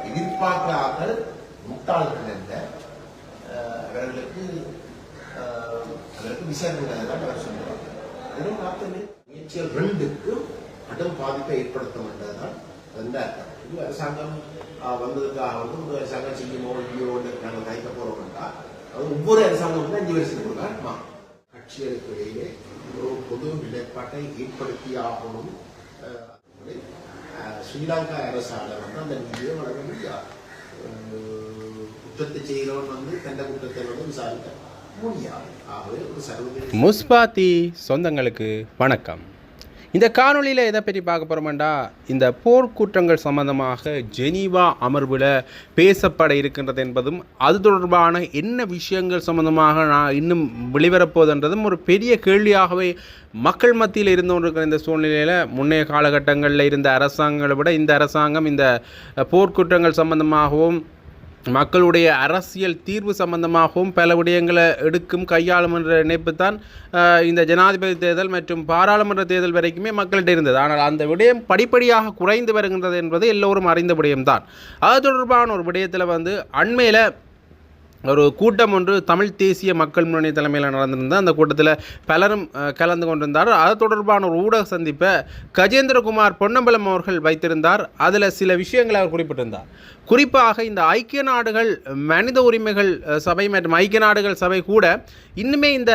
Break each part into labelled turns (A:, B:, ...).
A: எதிர்பார்க்கிறார்கள் முட்டாள்கள் அல்ல, அவர்களுக்கு விசாரணை தான் அவர் சொல்லுவாங்க. வெறும் 40 முயற்சிகள் 2க்கும் கடும் பாதிப்பை ஏற்படுத்தும் என்றதுதான் அந்த அர்த்தம். இது அரசாங்கம் வந்ததுக்காக வந்து அரசாங்கம் செய்யுமோ இல்லையோ நாங்கள் கைக்க போறோம்னா அது ஒவ்வொரு அரசாங்கம் 5 வருஷத்துக்கு கொடுக்க கட்சிகளுக்கு இடையிலே ஒரு பொது நிலைப்பாட்டை ஏற்படுத்தி ஆகணும். ஸ்ரீலங்கா அரசாங்கம் வந்து அந்த நிதியை வழங்க முடியாது. குற்றத்தை செய்கிறவன் வந்து தந்த குற்றத்தை வந்து விசாரிக்க முடியாது. ஆகவே ஒரு சர்வதேச
B: முஸ்பாத்தி சொந்தங்களுக்கு வணக்கம். இந்த காணொலியில் எதை பற்றி பார்க்க போகிறோம்டா, இந்த போர்க்குற்றங்கள் சம்பந்தமாக ஜெனீவா அமர்வில் பேசப்பட இருக்கின்றது என்பதும் அது தொடர்பான என்ன விஷயங்கள் சம்பந்தமாக நான் இன்னும் வெளிவரப்போதுன்றதும் ஒரு பெரிய கேள்வியாகவே மக்கள் மத்தியில் இருந்து கொண்டிருக்கிற இந்த சூழ்நிலையில் முன்னைய காலகட்டங்களில் இருந்த அரசாங்கங்களை விட இந்த அரசாங்கம் இந்த போர்க்குற்றங்கள் சம்பந்தமாகவும் மக்களுடைய அரசியல் தீர்வு சம்பந்தமாகவும் பல விடயங்களை எடுக்கும் கையாளும் என்ற நினைப்பு தான் இந்த ஜனாதிபதி தேர்தல் மற்றும் பாராளுமன்ற தேர்தல் வரைக்குமே மக்கள்கிட்ட இருந்தது. ஆனால் அந்த விடயம் படிப்படியாக குறைந்து வருகின்றது என்பது எல்லோரும் அறிந்த விடயம்தான். அது தொடர்பான ஒரு விடயத்தில் வந்து அண்மையில் ஒரு கூட்டம் ஒன்று தமிழ் தேசிய மக்கள் முன்னணி தலைமையில் நடந்திருந்தால் அந்த கூட்டத்தில் பலரும் கலந்து கொண்டிருந்தார். அது தொடர்பான ஒரு ஊடக சந்திப்பை கஜேந்திரகுமார் பொன்னம்பலம் அவர்கள் வைத்திருந்தார். அதில் சில விஷயங்களை அவர் குறிப்பிட்டிருந்தார். குறிப்பாக இந்த ஐக்கிய நாடுகள் மனித உரிமைகள் சபை மற்றும் ஐக்கிய நாடுகள் சபை கூட இன்னுமே இந்த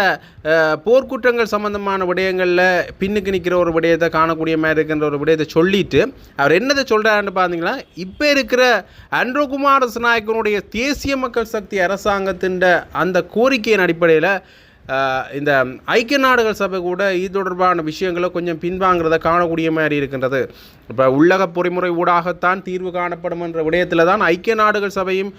B: போர்க்குற்றங்கள் சம்பந்தமான விடயங்களில் பின்னுக்கு நிற்கிற ஒரு விடயத்தை காணக்கூடிய மாதிரி இருக்கின்ற ஒரு விடயத்தை சொல்லிட்டு அவர் என்னதை சொல்கிறாருன்னு பார்த்தீங்கன்னா, இப்போ இருக்கிற அன்ரோ குமார திசாநாயக்கனுடைய தேசிய மக்கள் சக்தி அரசாங்கத்தின் அந்த கோரிக்கையின் அடிப்படையில் இந்த ஐக்கிய நாடுகள் சபை கூட இது தொடர்பான விஷயங்களை கொஞ்சம் பின்வாங்கிறத காணக்கூடிய மாதிரி இருக்கின்றது. இப்போ உள்ளக பொறிமுறை ஊடாகத்தான் தீர்வு காணப்படும் என்ற விடயத்தில் தான் ஐக்கிய நாடுகள் சபையும்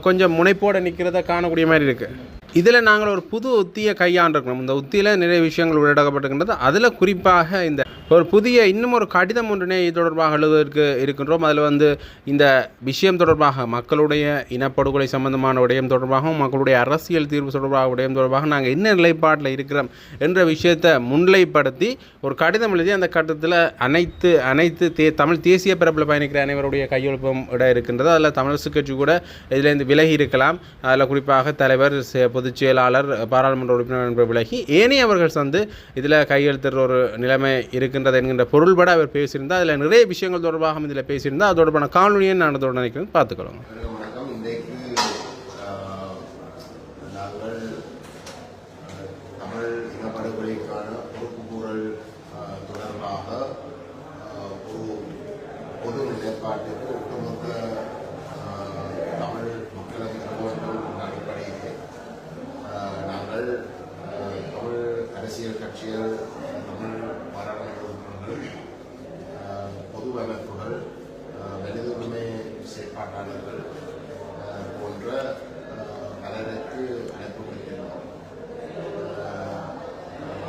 B: கொஞ்சம் முனைப்போடு நிற்கிறத காணக்கூடிய மாதிரி இருக்குது. இதில் நாங்கள் ஒரு புது உத்தியை கையாண்டிருக்கணும். இந்த உத்தியில் நிறைய விஷயங்கள் உள்ளடக்கப்பட்டிருக்கின்றது. அதில் குறிப்பாக இந்த ஒரு புதிய இன்னும் ஒரு கடிதம் ஒன்றினை இது தொடர்பாக எழுதுவதற்கு இருக்கின்றோம். அதில் வந்து இந்த விஷயம் தொடர்பாக மக்களுடைய இனப்படுகொலை சம்பந்தமான விடயம் தொடர்பாகவும் மக்களுடைய அரசியல் தீர்வு தொடர்பாக விடயம் தொடர்பாக நாங்கள் என்ன நிலைப்பாட்டில் இருக்கிறோம் என்ற விஷயத்தை முன்னிலைப்படுத்தி ஒரு கடிதம் எழுதி அந்த கட்டத்தில் அனைத்து தமிழ் தேசிய பரப்பில் பயணிக்கிற அனைவருடைய கையொழுப்பம் இட இருக்கின்றது. அதில் தமிழரசு கட்சி கூட இதிலேருந்து விலகி இருக்கலாம். அதில் குறிப்பாக தலைவர், பொதுச் செயலாளர், பாராளுமன்ற உறுப்பினர் என்ற விலகி ஏனையவர்கள் வந்து இதில் கையெழுத்துற ஒரு நிலைமை இருக்கின்றது என்கின்ற பொருள்பட அவர் பேசியிருந்தால் அதில் நிறைய விஷயங்கள் தொடர்பாக இதில் பேசியிருந்தால் அது தொடர்பான காணொலியை நான் அதோட நினைக்கிறேன். பார்த்துக்கொள்ளுங்க.
A: தமிழ் இனப்படுகொலைக்கான பொறுப்புக்கூறல் தொடர்பாக ஒரு பொது நிலைப்பாட்டுக்கு ஒட்டுமொத்த தமிழ் மக்களவையின் அடிப்படையில் நாங்கள் தமிழ் அரசியல் கட்சிகள், தமிழ் பாராளுமன்ற உறுப்பினர்கள், பொது அமைப்புகள், மனித உரிமை செயற்பாட்டாளர்கள் போன்ற பலருக்கு அழைப்பு விடுக்கின்றோம்.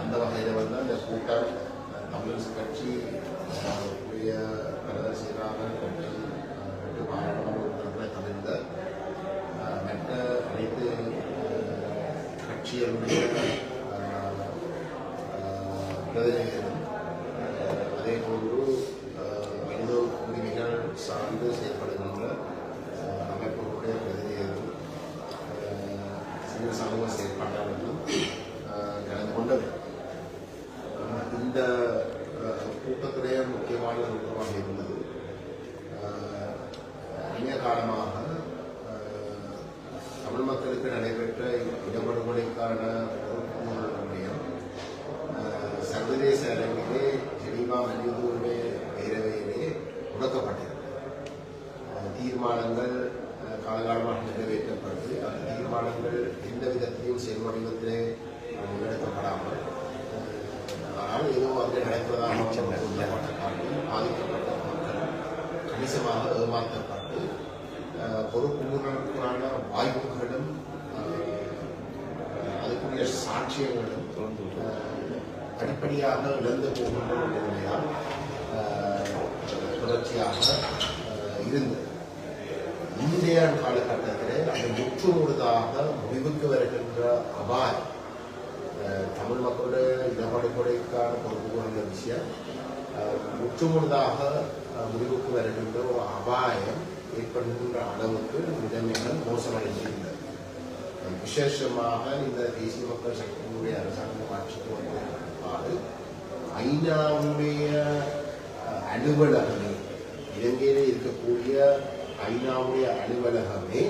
A: அந்த வகையில் வந்து அந்த கூட்டம் தமிழரசு கட்சி உரிய பிரதமர் சீராமன் மற்றும் பாராளுமன்ற உறுப்பினர்களை தவிர்த்த மற்ற அனைத்து கட்சிகளுடைய பிரதிநிதிகளும் அதே போன்று மனித உரிமைகள் சார்ந்து செயல்படுகின்ற அமைப்புகளுடைய பிரதிநிதிகளும் சிவில் சமூக செயற்பாட்டாளர்களும் கலந்து கொண்டது. இந்த கூட்டத்துடைய முக்கியமான நோக்கமாக இருந்தது இணைய காலமாக தமிழ் மக்களுக்கு நடைபெற்ற இனப்படுகொலைக்கான பொறுப்புடைய சர்வதேச அரங்கிலே ஜெனீவா மனித உரிமை பேரவையிலே முடக்கப்பட்டது. தீர்மானங்கள் காலகாலமாக நிறைவேற்றப்பட்டு அந்த தீர்மானங்கள் எந்த விதத்திலும் செயல்வடிவத்திலே முன்னெடுக்கப்படாமல் ஆனால் ஏதோ அங்கே நடப்பதாக பாதிக்கப்பட்ட மக்கள் கணிசமாக ஏமாற்றப்பட்டு பொறுப்புகளுக்கான வாய்ப்புகளும் அதுக்குரிய சாட்சியங்களும் படிப்படியாக இழந்து போகின்ற ஒரு நிலையால் தொடர்ச்சியாக இருந்தது. இன்றைய காலகட்டத்தில் அது முற்றுமுழுதாக முடிவுக்கு வருகின்ற அபாயம், தமிழ் மக்களுடைய இனப்படுகொலைக்கான பொறுப்புள்ள விஷயம் முற்றுமுழுதாக முடிவுக்கு வருகின்ற ஒரு அபாயம் ஏற்படுகின்ற அளவுக்கு நிலைமைகள் மோசமடைந்திருந்தது. விசேஷமாக இந்த தேசிய மக்கள் சக்தியினுடைய அரசாங்கம் ஆட்சிக்கு வந்தது ஐநாவுடைய அலுவலகமே, இலங்கையிலே இருக்கக்கூடிய ஐநாவுடைய அலுவலகமே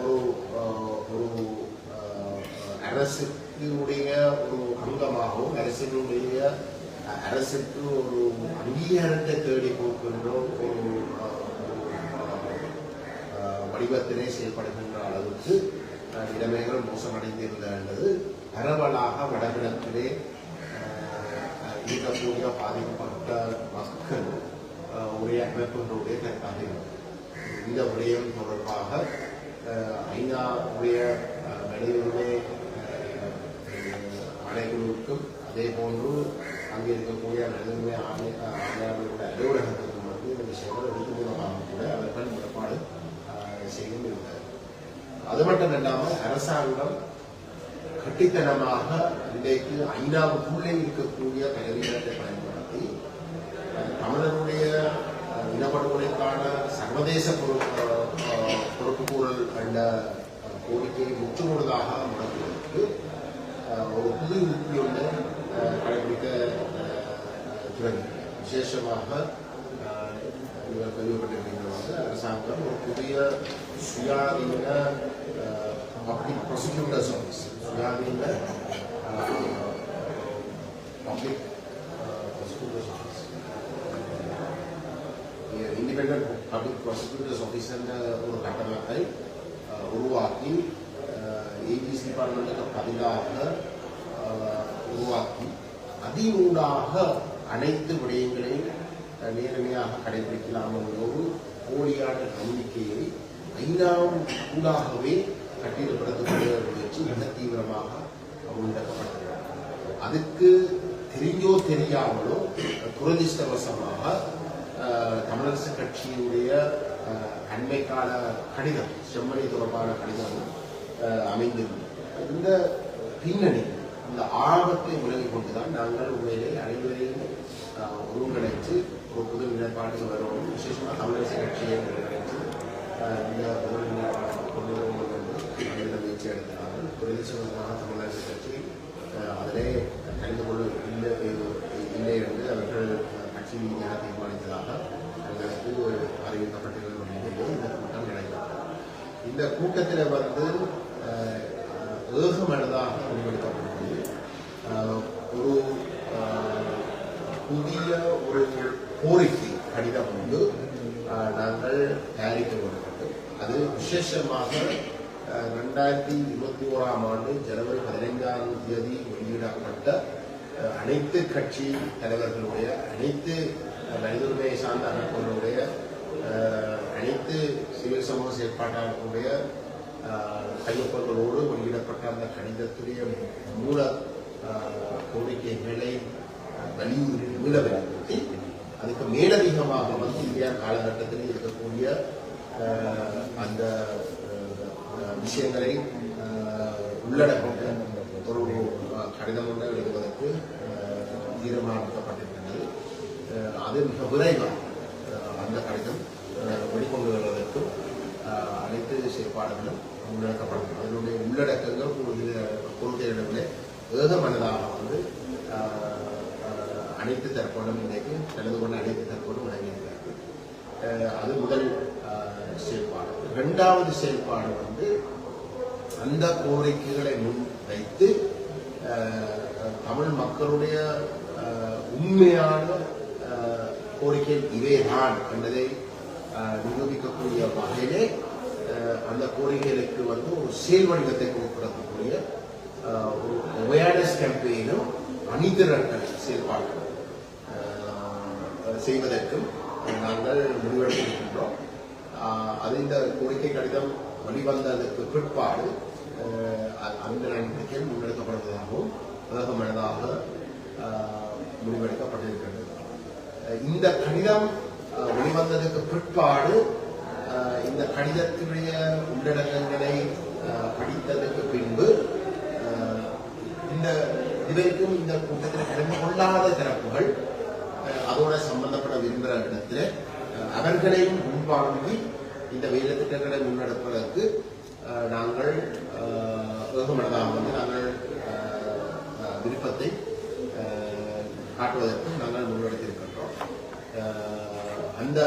A: ஒரு அரசுடைய ஒரு அங்கமாகவும் அரசுக்கு ஒரு அங்கீகாரத்தை தேடி போகின்ற ஒரு வடிவத்திலே செயல்படுகின்ற அளவுக்கு நிலைமைகள் மோசமடைந்திருந்தது. பரவலாக வடகிழக்கிலே இருக்கக்கூடிய பாதிக்கப்பட்ட மக்கள் உடைய அமைப்புகளுடைய கருத்தாக இந்த விடயம் தொடர்பாக ஐநாவுடைய மனித உரிமை ஆணைக்குழுவுக்கும் அதே போன்று அங்கே இருக்கக்கூடிய மனித உரிமை ஆணையாளர்களுடைய அலுவலகத்துக்கும் இந்த விஷயங்கள் எழுத்து மூலமாக கூட அவர்கள் முறைப்பாடு செய்யும் இருந்தது. அது மட்டும் இல்லாமல் அரசாங்கம் கட்டித்தனமாக இன்றைக்கு ஐநாவுக்குள்ளே இருக்கக்கூடிய பலவீனத்தை பயன்படுத்தி தமிழருடைய இனப்படுகொலைக்கான சர்வதேச பொறுப்புக்கூறல் என்ற கோரிக்கையை முற்றுமுழுதாக முடக்குவதற்கு ஒரு புது யுக்தி ஒன்று கடைபிடிக்க தொடங்கி விசேஷமாக இவர் கேள்விப்பட்டிருக்கின்ற அரசாங்கம் ஒரு புதிய சுயாதீன பப்ளிக் ப்ராசிக்யூட்டர்ஸ் ஆஃபீஸ், சுயாதீன public prosecutors office, independent public prosecutors office என்ற ஒரு கட்டமைப்பை உருவாக்கி ஏபிசி டிபார்ட்மெண்ட்டுக்கு பதிலாக உருவாக்கி அதிகூடாக அனைத்து விடயங்களையும் நேரடியாக கடைபிடிக்கலாம் என்ற ஒரு போலியான நம்பிக்கையை ஐநாவும் கூடாகவே கட்டிடப்படுத்தக்கூடிய முயற்சி மிக தீவிரமாக முன்னெடுக்கப்பட்டது. அதுக்கு தெரிஞ்சோ தெரியாமலோ துரதிருஷ்டவசமாக தமிழரசு கட்சியினுடைய அண்மை கால கடிதம், செம்மணி தொடர்பான கடிதம் அமைந்திருந்தது. இந்த பின்னணி, இந்த ஆபத்தை விலகிக் கொண்டுதான் நாங்கள் உண்மையிலே அனைவரையும் ஒருங்கிணைத்து ஒரு புது நிலைப்பாட்டுக்கு வரணும். விசேஷமாக தமிழரசு கட்சியை ஒருங்கிணைத்து இந்த கொண்டு முயற்சி எடுத்தார்கள். துரதிருஷ்டவசமாக தமிழரசு கட்சி அதிலே கலந்து கொள்ள இல்லை என்று அவர்கள் கட்சி ரீதியாக தீர்மானித்ததாக எங்களுக்கு அறிவிக்கப்பட்டிருக்கிறது. இந்த கூட்டம் நடைபெற்றது. இந்த கூட்டத்தில் வந்து ஏகமனதாக முடிவெடுக்கப்பட்டது. ஒரு புதிய ஒரு கோரிக்கை கடிதம் வந்து நாங்கள் தயாரிக்க வேண்டும். அது விசேஷமாக 2021ஆம் ஆண்டு ஜனவரி 15ஆம் தேதி வெளியிடப்பட்ட அனைத்து கட்சி தலைவர்களுடைய, அனைத்து மனித உரிமை சார்ந்த அமைப்புகளுடைய, அனைத்து சிவில் சமூக செயற்பாட்டாளர்களுடைய கையொப்பங்களோடு வெளியிடப்பட்ட அந்த கடிதத்துடைய மூல கோரிக்கைகளை வலியுறுத்தி அதுக்கு மேலதிகமாக வந்து இந்தியா காலகட்டத்தில் இருக்கக்கூடிய அந்த விஷயங்களை உள்ளடக்கிய ஒரு கடிதம் ஒன்றை எழுதுவதற்கு தீர்மானிக்கப்பட்டிருக்கிறது. அது மிக விரைவாக அந்த கடிதம் வெளிக்கொண்டு வருவதற்கும் அனைத்து செயற்பாடுகளும் முன்னெடுக்கப்படும். அதனுடைய உள்ளடக்கங்கள் கொள்கைகளிலே ஏகமனதாக வந்து அனைத்து தரப்போடும் இன்றைக்கு கலந்து கொண்ட அனைத்து தரப்போடும் வழங்கியிருக்கிறார்கள். அது முதல் செயல்பாடு. இரண்டாவது செயல்பாடு வந்து அந்த கோரிக்கைகளை முன்வைத்து தமிழ் மக்களுடைய உண்மையான கோரிக்கை இவைதான் என்பதை நிரூபிக்கக்கூடிய வகையிலே அந்த கோரிக்கைகளுக்கு வந்து ஒரு செயல் வடிவத்தை கொடுக்கக்கூடிய ஒரு அவேர்னஸ் கேம்பெயினும் அணிதிரட்டல் செயல்பாடுகள் செய்வதற்கும் நாங்கள் முடிவெடுத்திருக்கின்றோம். அது இந்த கோரிக்கை கடிதம் வெளிவந்ததற்கு பிற்பாடு அந்த நடவடிக்கைகள் முன்னெடுக்கப்படுவதாகவும் வேகமனதாக முடிவெடுக்கப்பட்டிருக்கிறது. இந்த கடிதம் வெளிவந்ததற்கு பிற்பாடு இந்த கடிதத்தினுடைய உள்ளடக்கங்களை படித்ததற்கு பின்பு இந்த இதுவரைக்கும் இந்த கூட்டத்தில் கலந்து கொள்ளாத தரப்புகள் அதோட சம்பந்தப்பட விரும்புகிற இடத்துல அவர்களையும் முன்வாங்கி இந்த வேலை திட்டங்களை முன்னெடுப்பதற்கு நாங்கள் ஏகமனதாக வந்து நாங்கள் விருப்பத்தை காட்டுவதற்கு நாங்கள் முன்னெடுத்திருக்கின்றோம். அந்த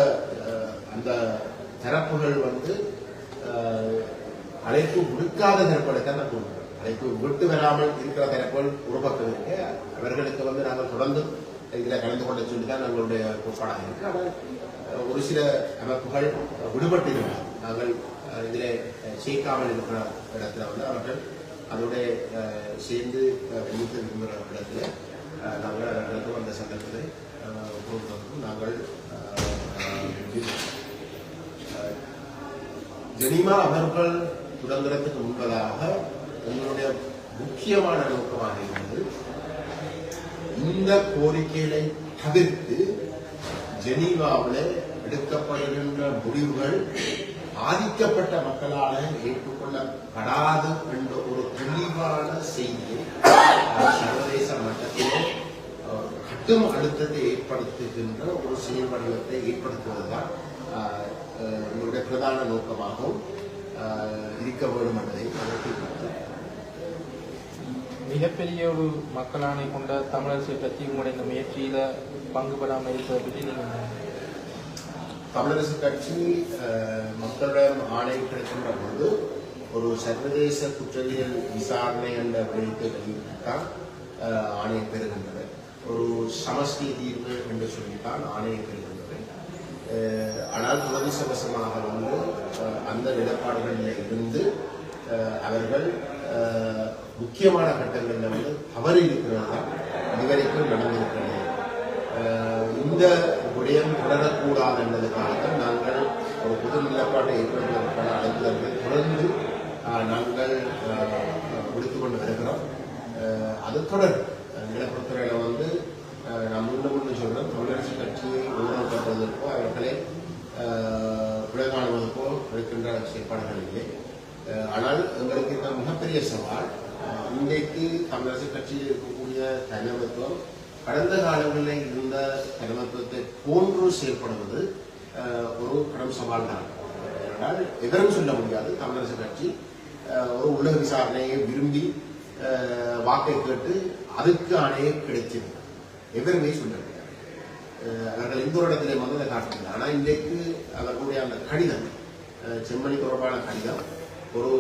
A: அந்த தரப்புகள் வந்து அழைப்பு விடுக்காத தரப்புகளைத்தான் நான் கூறுகிறேன். அழைப்பு விட்டு வராமல் இருக்கிற தரப்புகள் ஒரு பக்கம் இருக்கு. அவர்களுக்கு வந்து நாங்கள் தொடர்ந்து இதில் கலந்து கொள்ள சொல்லிதான் நம்மளுடைய கோட்பாடாக இருக்கு. ஆனால் ஒரு சில அமைப்புகள் விடுபட்டு இருக்கிறார். நாங்கள் இதில் சேர்க்காமல் இருக்கிற இடத்துல வந்து அவர்கள் அதோடைய சேர்ந்து விடுத்து விரும்புகிற இடத்துல நாங்கள் அவர்களுக்கும் அந்த சந்தர்ப்பத்தை கொடுப்பதற்கும் நாங்கள் ஜெனீவா அமர்வுகள் தொடங்குறதுக்கு முன்பதாக எங்களுடைய முக்கியமான நோக்கமாக இருந்தது இந்த கோரிக்கைகளை தவிர்த்து ஜெனீவாவில் எடுக்கப்படுகின்ற முடிவுகள் பாதிக்கப்பட்ட மக்களால் ஏற்றுக்கொள்ளப்படாது என்ற ஒரு தெளிவான செய்தியை சர்வதேச மட்டத்திலே கட்டும் அழுத்தத்தை ஏற்படுத்துகின்ற ஒரு செயல் வடிவத்தை ஏற்படுத்துவதுதான் எங்களுடைய பிரதான நோக்கமாகவும் இருக்க வேண்டும் என்பதை
C: மிகப்பெரிய ஒரு மக்களாணை கொண்ட தமிழரசை பற்றி உங்களுடைய இந்த முயற்சியில பங்குபடாமல் இருப்பதை பற்றி நீங்கள்
A: தமிழரசு கட்சி மக்களிடம் ஆணை கிடைக்கின்ற போது ஒரு சர்வதேச குற்றவியல் விசாரணை என்ற விடயத்தை தான் ஆணையை பெறுகின்றது. ஒரு சமஷ்டி தீர்வு என்று சொல்லித்தான் ஆணையை பெறுகின்றது. ஆனால் துரதிர்ஷ்டவசமாக வந்து அந்த நிலப்பாடுகளில் இருந்து அவர்கள் முக்கியமான கட்டங்களில் வந்து தவறி இருக்கிறது இதுவரைக்கும் நடந்திருக்கிறது. இந்த விடயம் தொடரக்கூடாது என்பதற்காக நாங்கள் ஒரு புது நிலப்பாட்டை ஏற்படுத்துவதற்கான அழைப்புதல்களை தொடர்ந்து நாங்கள் விடுத்துக் கொண்டு வருகிறோம். அது தொடரும். நிலப்பரத்துறையில வந்து நான் முன்னு சொல்றேன், தமிழரசு கட்சியை உருவாக்குவதற்கோ அவர்களை விலகாணுவதற்கோ இருக்கின்ற செயற்பாடுகள் இல்லை. ஆனால் எங்களுக்கு இருக்க மிகப்பெரிய சவால் இன்றைக்கு தமிழரசு கட்சியில் இருக்கக்கூடிய தலைமைத்துவம் கடந்த காலங்களில் இருந்த தலைமைத்துவத்தை போன்று செயல்படுவது ஒரு கடும் சவால் தான். ஏனென்றால் எவரும் சொல்ல முடியாது தமிழரசு கட்சி ஒரு உள்ளக விசாரணையை விரும்பி வாக்கை கேட்டு அதுக்கு ஆணையை கிடைச்சது எவருமே சொல்ல முடியாது. அவர்கள் எந்த ஒரு இடத்திலே வந்து காட்டவில்லை. ஆனால் இன்றைக்கு அவர்களுடைய அந்த கடிதம் செம்மணி தொடர்பான கடிதம் ஒரு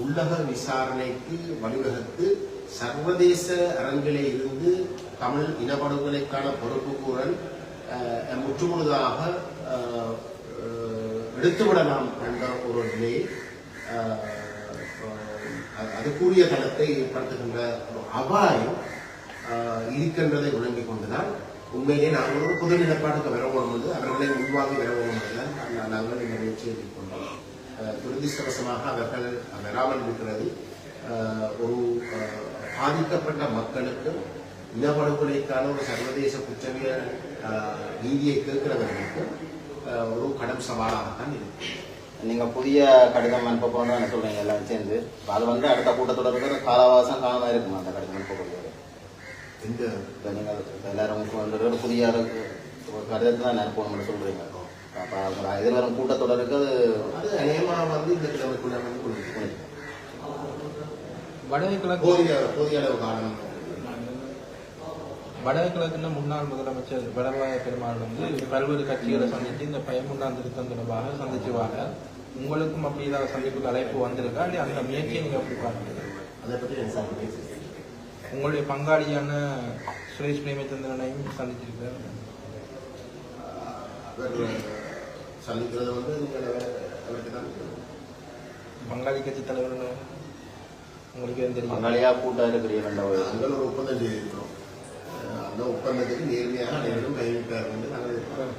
A: உள்ளக விசாரணைக்கு வழிவகுத்து சர்வதேச அரங்கிலே இருந்து தமிழ் இனப்படுகொலைக்கான பொறுப்பு கூறல் முற்றுமுழுதாக எடுத்துவிடலாம் என்ற ஒரு நிலையை அதுக்குரிய தளத்தை ஏற்படுத்துகின்ற ஒரு அபாயம் இருக்கின்றதை விளங்கிக் கொண்டுதான் உண்மையிலே நாங்கள் ஒரு பொது நிலப்பாட்டுக்கு வரவோம் என்று அவர்களை முன்வாங்கி வரவோம் என்றுதான் நாங்கள் இந்த முயற்சியை மேற்கொண்டோம். துரதிர்ஷ்டவசமாக அவர்கள் வராமல் இருக்கிறது ஒரு பாதிக்கப்பட்ட மக்களுக்கு இனப்படுகொலைக்கான ஒரு சர்வதேச குற்றவியல் நீதியை கேட்கிறவர்களுக்கும் ஒரு கடும் சவாலாகத்தான் இருக்கு.
D: நீங்க புதிய கடிதம் அனுப்ப போறோம்னு சொல்றீங்க எல்லாம் சேர்ந்து. அது வந்து அடுத்த கூட்டத்தோட இருக்கிற காலவாசம் காலமா இருக்குமா அந்த கடிதம் அனுப்பக்கூடியது?
A: இந்த
D: நீங்க எல்லாரும் புதிய கடிதத்தை தான் அனுப்பணும்னு சொல்றீங்க. எதிர்வரும் கூட்டத்தொடருக்கு
A: அது அநேகமாக வந்து இந்த கிழமைக்குள்ள வந்து கொடுத்து போதிய அளவு காலம்.
C: வடகிழக்குன்னு முன்னாள் முதலமைச்சர் வடவாய பெருமாள் வந்து பல்வேறு கட்சிகளை சந்தித்து இந்த பயமுண்டாம் திருத்தம் தொடர்பாக சந்திச்சுவாங்க. உங்களுக்கும் அப்படி ஏதாவது சந்திப்புக்கு அழைப்பு வந்திருக்கா? இல்லை அந்த முயற்சியை நீங்க எப்படி பார்க்குறீங்க?
A: அதை பற்றி
C: உங்களுடைய பங்காளியான சுரேஷ் பிரேமச்சந்திரனையும் சந்திச்சிருக்காரு.
A: அவர் சந்திக்கிறது வந்து அவருக்கு தான்
C: பங்காளி கட்சி தலைவர் உங்களுக்கு தெரியும்.
D: பங்காளியா கூட்டம் இருக்கிறீங்க.
A: நாங்கள் ஒரு ஒப்பந்தம் செய்திருக்கிறோம். அந்த ஒப்பந்தத்துக்கு நேர்மையாக அனைவரும் கைவிட்டார் வந்து நாங்கள் இருக்கிறோம்.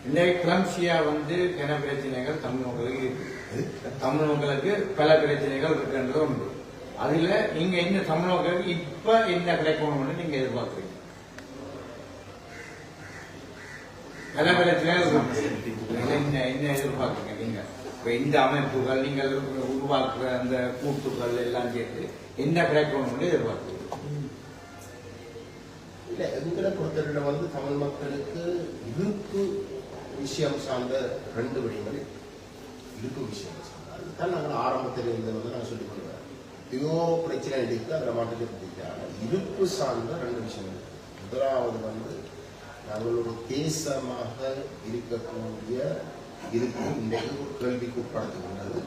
E: இன்றைக்கு கிளம்சியா வந்து என்ன பிரச்சனைகள் தமிழ் மக்களுக்கு இருக்கு. தமிழ் மக்களுக்கு பல பிரச்சனைகள் இருக்குன்றது உண்டு. அதுல நீங்க இந்த தமிழ் மக்களுக்கு இப்ப என்ன கிடைக்கணும்னு நீங்க எதிர்பார்க்குறீங்க? பல பிரச்சனைகள் என்ன எதிர்பார்க்குறீங்க நீங்க? இப்ப இந்த அமைப்புகள் நீங்கள் உருவாக்குற அந்த கூட்டுகள் எல்லாம் சேர்த்து என்ன கிடைக்கணும்னு எதிர்பார்க்குறீங்க?
A: இல்லை எங்களை பொறுத்தவரை வந்து தமிழ் மக்களுக்கு இருப்பு விஷயம் சார்ந்த 2 விடயங்கள் இருப்பு விஷயம் சார்ந்த அதுதான் நாங்கள் ஆரம்பத்தில் இருந்து வந்து நாங்கள் சொல்லிக் கொள்வேன். ஐயோ பிரச்சனை எடுத்து அதில் மாட்டுக்கு பிடிக்கிறாங்க. இருப்பு சார்ந்த 2 விஷயங்கள். முதலாவது வந்து நாங்கள் ஒரு தேசமாக இருக்கக்கூடிய இருப்பு இன்றைக்கு ஒரு கேள்விக்கு உட்படுத்துகின்றது.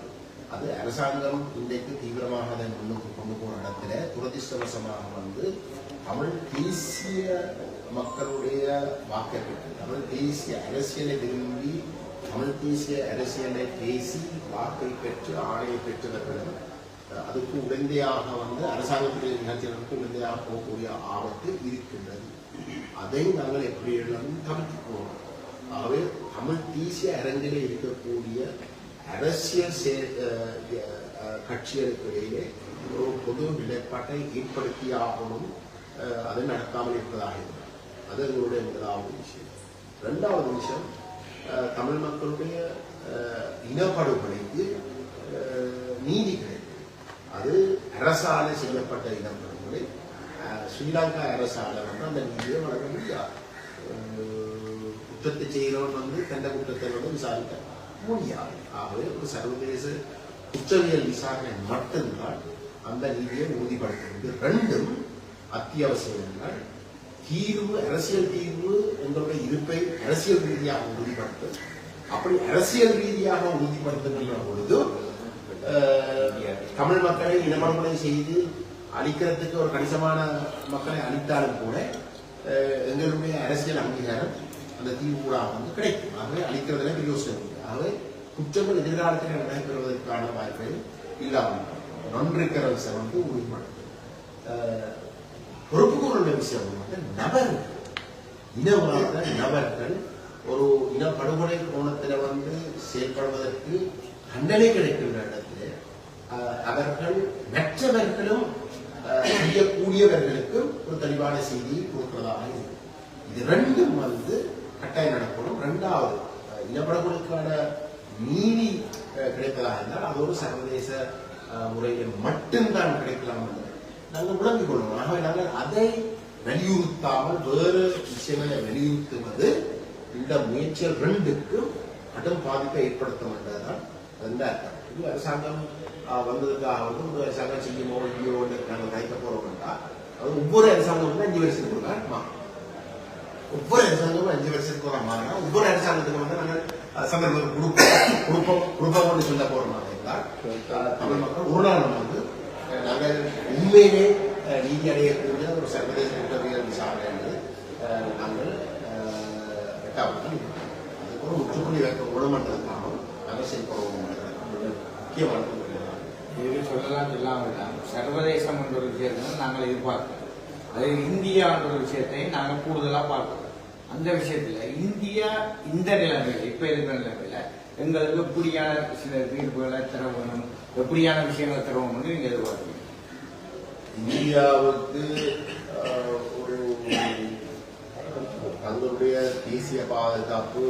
A: அது அரசாங்கம் இன்றைக்கு தீவிரமாக அதை முன்னுக்கு கொண்டு போகிற இடத்துல துரதிருஷ்டவசமாக வந்து தமிழ் தேசிய மக்களுடைய வாக்கை பெற்று தமிழ் தேசிய அரசியலை விரும்பி தமிழ் தேசிய அரசியலை பேசி வாக்கை பெற்று ஆணையை பெற்றவர்களும் அதுக்கு உடந்தையாக வந்து அரசாங்கத்துடைய நிகழ்ச்சிகளுக்கு உடந்தையாக போகக்கூடிய ஆபத்து இருக்கின்றது. அதை நாங்கள் எப்படி தவிர்த்து போகணும். ஆகவே தமிழ் தேசிய அரங்கிலே இருக்கக்கூடிய அரசியல் கட்சிகளுக்கு இடையிலே ஒரு பொது நிலைப்பாட்டை ஏற்படுத்தியாகணும். அது நடக்காமல் இருப்பதாக இருக்கிறார். அது எங்களுடைய முதலாவது விஷயம். 2வது விஷயம் தமிழ் மக்களுடைய இனப்படுகொலைக்கு நீதி கிடைக்கும். அது அரசால செய்யப்பட்ட இனப்படுகொலை. ஸ்ரீலங்கா அரசால வந்து அந்த நீதியை வழங்க முடியாது. குற்றத்தை செய்கிறவன் வந்து தந்த குற்றத்தை வந்து விசாரிக்க முடியாது. ஆகவே ஒரு சர்வதேச குற்றவியல் விசாரணை மட்டும்தான் அந்த நீதியை உறுதிப்படுத்துகிறது. 2ம் அத்தியாவசியம் என்றால் தீர்வு அரசியல் தீர்வு எங்களுடைய இருப்பை அரசியல் ரீதியாக உறுதிப்படுத்தும். அப்படி அரசியல் ரீதியாக உறுதிப்படுத்துகின்ற பொழுது தமிழ் மக்களை இனப்படுகொலை செய்து அழிக்கிறதுக்கு ஒரு கணிசமான மக்களை அழித்தாலும் கூட எங்களுடைய அரசியல் அங்கீகாரம் அந்த தீர்வு கூட வந்து கிடைக்கும். ஆகவே அழிக்கிறதுல யோசனை உண்டு. ஆகவே குற்றங்கள் எதிர்காலத்தில் நடைபெறுவதற்கான வாய்ப்பை இல்லாமல் நன்றிக்கிற விஷயம் வந்து உறுதிப்படுத்தும். பொறுப்புகளுடைய விஷயம் வந்து நபர்கள் இனவாத நபர்கள் ஒரு இனப்படுகொலை கோணத்தில் வந்து செயல்படுவதற்கு தண்டனை கிடைக்கின்ற இடத்துல அவர்கள் மற்றவர்களும் செய்யக்கூடியவர்களுக்கு ஒரு தெளிவான செய்தியை கொடுக்கிறதாக இருக்கும். இது 2ம் வந்து கட்டாயம் நடக்கணும். 2வது இனப்படுகொலைக்கான நீதி கிடைப்பதாக இருந்தால் அது ஒரு சர்வதேச முறையில் மட்டும்தான் கிடைக்கலாம் என்று நாங்கள் விளங்கிக் கொள்ளணும். ஆகவே நாங்கள் அதை வலியுறுத்தாமல் வேறு விஷயங்களை வலியுறுத்துவது இந்த முயற்சிகள் 2க்கும் கடும் பாதிப்பை ஏற்படுத்தும் என்றுதான் அந்த அர்த்தம். இது அரசாங்கம் வந்ததுக்காக வந்து அரசாங்கம் செய்யுமோ இல்லையோ நாங்கள் கைக்க போறோம் என்றால் அது ஒவ்வொரு அரசாங்கம் 5 வருஷத்துக்கு மாறும். ஒவ்வொரு அரசாங்கமும் 5 வருஷத்துக்கு ஒரு மாறினா ஒவ்வொரு அரசாங்கத்துக்கு வந்து நாங்கள் சந்தர்ப்பம் கொடுப்போம் சொல்ல போறோம் என்றால் தமிழ் மக்கள் ஒரு நாள் வந்து நாங்கள் உண்மையிலே நீதி அடையக்கூடிய ஒரு சர்வதேச குற்றவியல் விசாரணை என்று நாங்கள் அதுக்கு ஒரு முற்றுப்புள்ளி வைக்க குணமன்றதுக்காகவும் நாங்கள் செயல்படுவோம் முக்கியமான
E: இது சொல்லலாம் சொல்லாமல் சர்வதேசம் என்ற ஒரு விஷயத்தை நாங்கள் எதிர்பார்க்கிறோம். அது இந்தியா என்ற ஒரு விஷயத்தை நாங்கள் கூடுதலாக பார்க்கிறோம். அந்த விஷயத்துல இந்தியா இந்த நிலைமையில இப்ப இருக்கிற நிலைமையில எங்களுக்கு எப்படியான சில தீர்ப்புகளை தர வேணும், எப்படியான விஷயங்களை தர வேணும்னு நீங்க எதிர்பார்க்கிறீங்க?
A: இந்தியாவுக்கு ஒரு தங்களுடைய தேசிய பாதுகாப்பு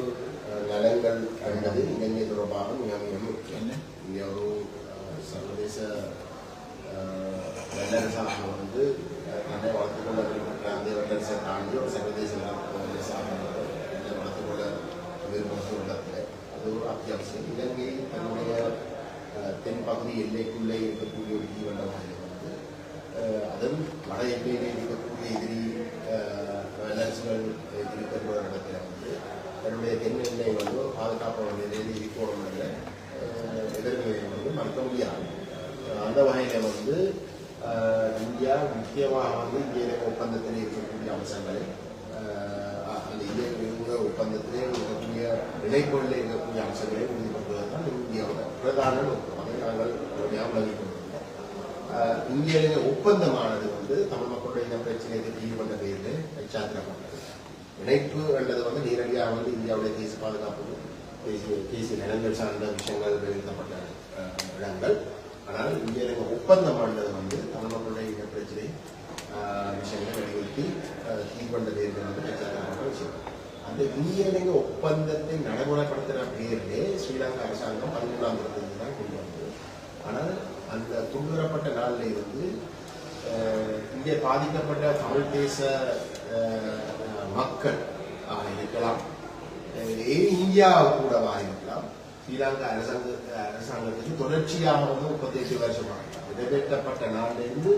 A: நலன்கள் என்பது இலங்கை தொடர்பாக மிக மிக முக்கியம். இங்கே ஒரு சர்வதேச வல்லரசாக வந்து தன்னை வளர்த்துக் கொள்ள விரும்புகிற அந்த வல்லரசை தாண்டி ஒரு சர்வதேச வல்லரசாக வளர்த்துக் கொள்ள விரும்புகிற இடத்துல அது ஒரு அத்தியாவசியம். இலங்கை தன்னுடைய தென்பகுதி எல்லைக்குள்ளே இருக்கக்கூடிய ஒரு தீவண்டமாக வந்து அதன் வட எல்லையிலே இருக்கக்கூடிய எதிரி வல்லரசுகள் இருக்கிற இடத்துல வந்து தன்னுடைய தென் எல்லை வந்து பாதுகாப்பு நிலையில் இருக்கணும் என்ற எதிர்நிலையை வந்து மறுக்க முடியாது. அந்த வகையில் வந்து இந்தியா முக்கியமாக வந்து இந்திய ஒப்பந்தத்தில் இருக்கக்கூடிய அம்சங்களை அந்த இந்திய ஒப்பந்தத்திலே இருக்கக்கூடிய இணைப்புகளில் இருக்கக்கூடிய அம்சங்களை உறுதிப்படுத்துவது தான் இந்தியாவோட பிரதான நோக்கம். அதை நாங்கள் விளங்கிக் கொண்டிருக்கோம். இந்திய ஒப்பந்தமானது வந்து தமிழ் மக்களுடைய இன பிரச்சனைக்கு தீர்வு என்ற பெயரில் சாத்திரப்பட்டது. இணைப்பு என்றது வந்து நேரடியாக வந்து இந்தியாவுடைய தேசிய பாதுகாப்பு தேசிய நிலங்கள் சார்ந்த விஷயங்கள் வெளியிடப்பட்ட இடங்கள். ஆனால் இந்திய ஒப்பந்தமானது வந்து தமிழ் மக்களுடைய இன பிரச்சனை விஷயங்களை வலியுறுத்தி தீர்வண்ட பேர்கள் வந்து சாத்திரப்பட்ட விஷயம். அந்த இந்திய ஒப்பந்தத்தை நடைமுறைப்படுத்துகிற பேரிலே ஸ்ரீலங்கா அரசாங்கம் 13ஆம் தேதி தான் கொண்டு வந்தது. ஆனால் அந்த கொண்டு வரப்பட்ட நாளில் இருந்து இங்கே பாதிக்கப்பட்ட தமிழ் தேச மக்கள் இருக்கலாம், இந்தியா கூடவா இருக்கலாம், ஸ்ரீலங்கா அரசாங்கத்துக்கு தொடர்ச்சியாக 38 வருஷமாக நிறைவேற்றப்பட்ட நாளிலிருந்து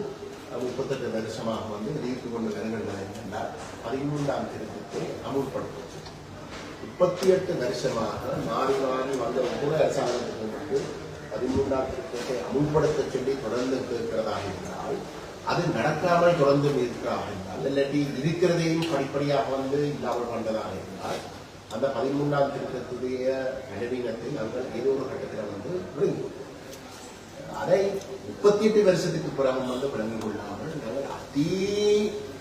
A: 38 வருஷமாக விதித்துக் கொண்டு வருகின்றன என்றால் 13ஆம் திருத்தத்தை அமுல்படுத்தும். 38 வருஷமாக மாறி மாறி வந்த ஒவ்வொரு அரசாங்கத்துக்கு 13ஆம் திருத்தத்தை அமுல்படுத்த சொல்லி தொடர்ந்து இருக்கிறதாக இருந்தால், அது நடக்காமல் தொடர்ந்து இருக்கிறதாக இருந்தால், இல்லாட்டி இருக்கிறதையும் படிப்படியாக இல்லாமல் கொண்டதாக இருந்தால், அந்த 13ஆம் திருத்தத்துடைய பலவீனத்தை நாங்கள் ஏதோ ஒரு கட்டத்தில் விளங்குவோம். அதை 38 வருஷத்துக்கு பிறகு விளங்கிக் கொள்ளாமல் நாங்கள் அதே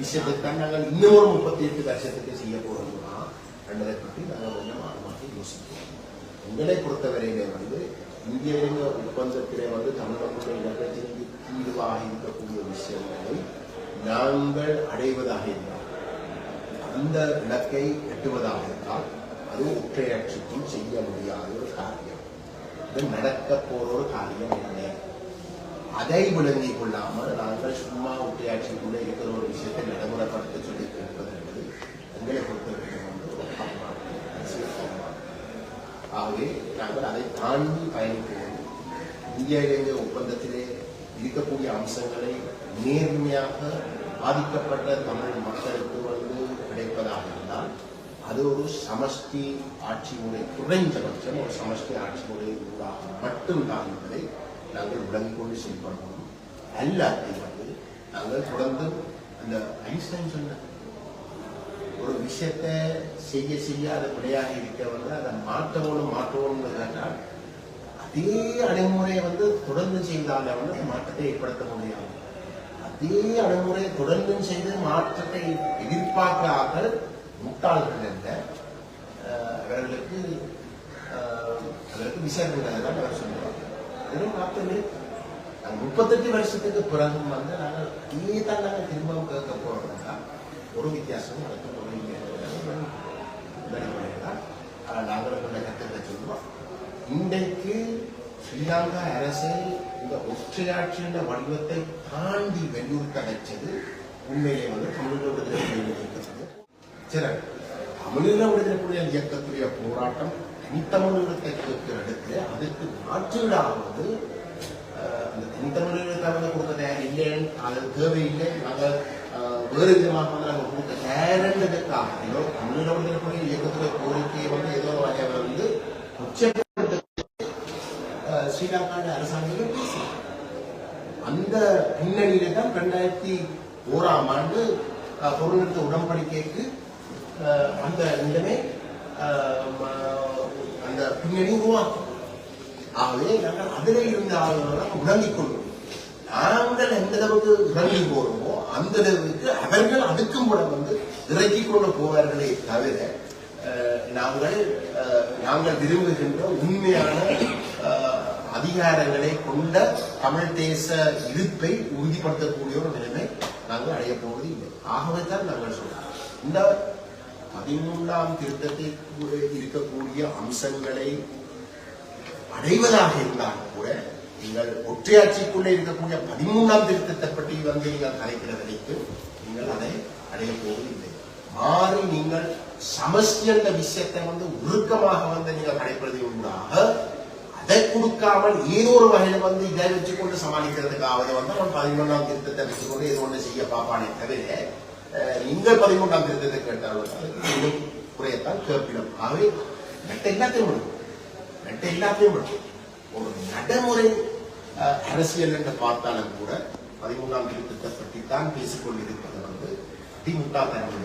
A: விஷயத்தைத்தான் நாங்கள் இன்னொரு 38 வருஷத்துக்கு செய்ய போறோம்னா என்பதை பற்றி நாங்கள் கொஞ்சம் ஆழமாக யோசிப்போம். உங்களை பொறுத்தவரையிலே இந்திய ஒப்பந்தத்திலே தமிழகத்துடைய இலக்கத்திற்கு தீர்வாக இருக்கக்கூடிய விஷயங்களை நாங்கள் அடைவதாக இருந்தால், அந்த இலக்கை எட்டுவதாக இருந்தால், அது ஒற்றையாட்சிக்கும் செய்ய முடியாத ஒரு காரியம். இது நடக்க போற ஒரு காரியம் இல்லை. அதை விளங்கிக் கொள்ளாமல் நாங்கள் சும்மா ஒற்றையாட்சிக்குள்ளே இருக்கிற ஒரு விஷயத்தை நடைமுறைப்படுத்த சொல்லி கேட்பது என்பது எங்களை பொறுத்தவரைக்கும் ஆகவே நாங்கள் அதை தாண்டி பயணிப்போம். இந்திய இலங்கை ஒப்பந்தத்திலே இருக்கக்கூடிய அம்சங்களை நேர்மையாக பாதிக்கப்பட்ட தமிழ் மக்களுக்கு கிடைப்பதாக இருந்தால், அது ஒரு சமஷ்டி ஆட்சி முறை, குறைந்தபட்சம் ஒரு சமஷ்டி ஆட்சி முறை ஊடாக மட்டும்தான் என்பதை நாங்கள் விளங்கிக் கொண்டு செயல்படணும். எல்லாத்தையும் நாங்கள் தொடர்ந்து அந்த ஐன்ஸ்டைன் சொன்ன ஒரு விஷயத்தை செய்ய செய்ய அதை விடையாக இருக்க அதை மாற்றணும்னு கேட்டால், அதே அணுகுமுறையை தொடர்ந்து செய்தால மாற்றத்தை ஏற்படுத்த முடியாது. அதே அணுகுமுறையை தொடர்ந்து செய்து மாற்றத்தை எதிர்பார்க்கிறார்கள் முட்டாள்கள் என்ற அவர்களுக்கு விசாரணை தான் அவர் சொல்லுவாங்க. அதெல்லாம் பார்த்தோமே 38 வருஷத்துக்கு பிறகு நாங்கள் இதே தான் நாங்கள் திரும்பவும் கேட்க போறோம்னா ஒரு வித்தியாசம் நடக்க நாங்கள் கற்றுக்க சொல்லுவோம். இன்றைக்கு ஸ்ரீலங்கா அரசை இந்த ஒற்றையாட்சியின் வடிவத்தை தாண்டி வலியுறுத்த வச்சது உண்மையிலே தமிழக விடுதலை இயக்கத்துடைய சரி, தமிழீழ விடுதலை புலிகள் இயக்கத்துடைய போராட்டம் தனித்தமிழகத்தை கேட்கிற இடத்துல அதுக்கு மாற்றீடாவது அந்த தனித்தமிழர்களுக்காக கொடுக்க தயார் இல்லைன்னு, அது தேவையில்லை, நாங்கள் வேறு விதமாக நாங்கள் கொடுக்க தயாரின்றதுக்காக தமிழீழ விடுதலை புலிகள் இயக்கத்துடைய கோரிக்கையை ஏதோ வகையில் உச்சப்படுத்த ஸ்ரீலங்கா அரசாங்கம் பேசி அந்த பின்னணியில தான் 2001ஆம் ஆண்டு பொருள்நிறுத்த உடன்படிக்கைக்கு அந்த நிலைமை அந்த பின்னணி உருவாக்கும். ஆகவே நாங்கள் அதிலே இருந்த ஆளுநர்கள் உணர்ந்திக் கொள்வோம். நாங்கள் எந்த அளவுக்கு உணர்ந்து போறோமோ அந்த அளவுக்கு அவர்கள் அதுக்கும் கூட இறக்கிக் கொண்டு போவார்களே தவிர நாங்கள் விரும்புகின்ற உண்மையான அதிகாரங்களை கொண்ட தமிழ் தேச இருப்பை உறுதிப்படுத்தக்கூடிய ஒரு நிலைமை நாங்கள் அடைய போவது இல்லை. ஆகவே தான் நாங்கள் சொல்றோம், இந்த 13ஆம் திருத்தத்தில் இருக்கக்கூடிய அம்சங்களை அடைவதாக இருந்தாலும் கூட நீங்கள் ஒற்றையாட்சிக்குள்ளே இருக்கக்கூடிய 13ஆம் திருத்தத்தை பற்றி நீங்கள் கலைக்கிற வரைக்கும் நீங்கள் அதை அடைய போவதில்லை. மாறி நீங்கள் சமஷ்டி என்ற விஷயத்தை உருக்கமாக நீங்கள் கடைப்பிடிப்பது உண்டாக அதை கொடுக்காமல் ஏதோ ஒரு வகையில இதை வச்சுக்கொண்டு சமாளிக்கிறதுக்காவது அவன் 13ஆம் திருத்தத்தை வச்சுக்கொண்டு ஏதோ ஒன்று செய்ய பார்ப்பானே தவிர நீங்கள் 13ஆம் திருத்தத்தை கேட்டாலும் அதுக்கு இன்னும் குறையத்தான் கேட்பிடும். ஆகவே எல்லாத்தையும் விடும் ஒரு நடைமுறை அரசியல் என்று பார்த்தாலும் கூட 13ஆம் திருத்தத்தை பற்றி தான் பேசிக்கொண்டிருப்பது திமுக தரப்பு